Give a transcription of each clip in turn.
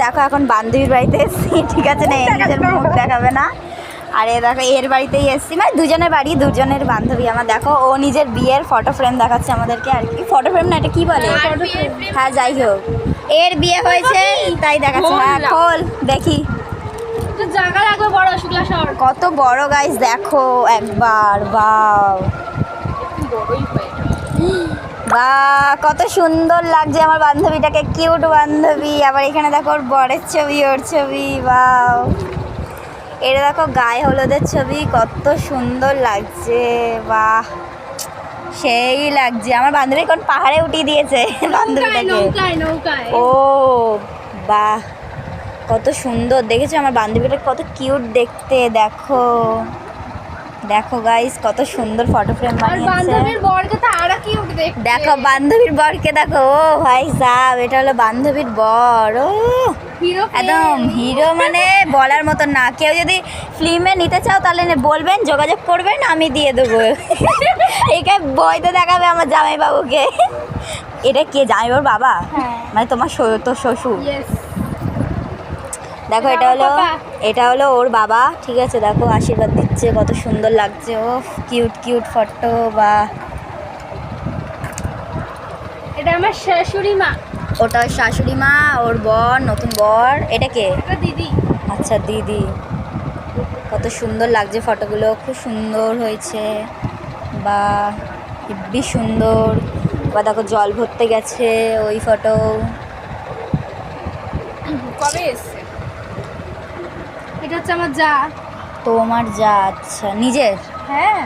দেখো এখন বান্ধবীর বাড়িতে এসেছি, ঠিক আছে না, নিজের মুখ দেখাবে না। আর এ দেখো এর বাড়িতেই এসেছি, মানে দুজনের বাড়ি, দুজনের বান্ধবী আমার। দেখো ও নিজের বিয়ের ফটো ফ্রেম দেখাচ্ছে আমাদেরকে, আর কি ফটো ফ্রেম না, এটা কি বলে? হ্যাঁ যাই হোক, এর বিয়ে হয়েছে তাই দেখাচ্ছে। হ্যাঁ খোল দেখি জায়গা লাগবে বড় শুক্লা শহর। কত বড় গাইস, দেখো একবার, বাও বাহ কত সুন্দর লাগছে আমার বান্ধবীটাকে, কিউট বান্ধবী। আবার এখানে দেখো ওর বরের ছবি, ওর ছবি, বাও। এটা দেখো গায়ে হলুদের ছবি, কত সুন্দর লাগছে, বাহ সেই লাগছে। আমার বান্ধবী কোন পাহাড়ে উঠিয়ে দিয়েছে বান্ধবীটাকে। ও বাহ কত সুন্দর দেখেছো আমার বান্ধবীটা, কত কিউট দেখতে। দেখো দেখো গাইস কত সুন্দর ফটো ফ্রেম বানিয়েছে। বান্ধবীর বরকে তো আরো কিউট দেখতে। দেখো বান্ধবীর বরকে দেখো, ও ভাই সাহেব এটা হলো বান্ধবীর বর। ও হিরো একদম হিরো, মানে বলার মতো না। কেউ যদি ফিল্মে নিতে চাও তাহলে বলবেন, যোগাযোগ করবেন, আমি দিয়ে দেবো। একে বইতে দেখাবে আমার জামাইবাবুকে। এটা কে, জামাইবাবুর বাবা? মানে তোমার তোর শ্বশুর? দেখো এটা হলো ওর বাবা, ঠিক আছে। দেখো আশীর্বাদ দিচ্ছে, কত সুন্দর লাগছে। ও কিউট কিউট ফটো। বা এটা আমার শাশুড়ি মা। ওটা ওর শাশুড়ি মা, ওর বর, নতুন বর। এটা কে? এটা দিদি। আচ্ছা দিদি। কত সুন্দর লাগছে ফটোগুলো, খুব সুন্দর হয়েছে। বা হেব্বি সুন্দর। বা দেখো জল ভরতে গেছে ওই ফটো। কবে এসছে? এটা হচ্ছে আমার যা। তোমার যা? আচ্ছা নিজের? হ্যাঁ।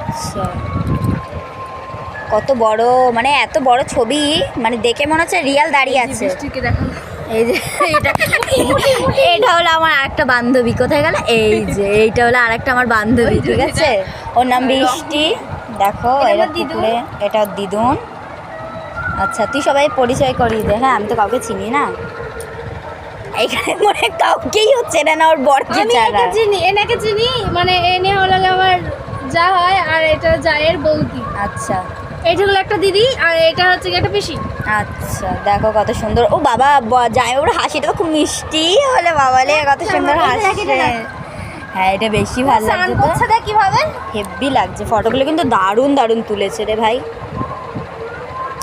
আচ্ছা কত বড়, মানে এত বড় ছবি, মানে দেখে মনে হচ্ছে রিয়াল দাঁড়িয়ে আছে। এই যে এটা হলো আমার আরেকটা বান্ধবী, কোথায় গেল? এই যে এইটা হলো আরেকটা আমার বান্ধবী, ঠিক আছে। ওর নাম বৃষ্টি। দেখো এটা পুকুরে, এটা দিদুন। আচ্ছা তুই সবাই পরিচয় করিয়ে দে। হ্যাঁ আমি তো কাউকে চিনি না এখানে, মনে কাউকেই হচ্ছে না, ওর বরকে ছাড়া। এনাকে চিনি, মানে এনে হলো আমার যা হয়, আর এটা জায়ের বৌদি। আচ্ছা এটা হলো একটা দিদি, আর এটা হচ্ছে একটা পিসি। আচ্ছা দেখো কত সুন্দর। ও বাবা যায়, ওর হাসিটা তো খুব মিষ্টি হলে বাবালে, কত সুন্দর হাসছে। হ্যাঁ এটা বেশি ভালো লাগছে তো। কিভাবে হেব্বি লাগছে, ফটোগুলো কিন্তু দারুণ দারুণ তুলেছে রে ভাই।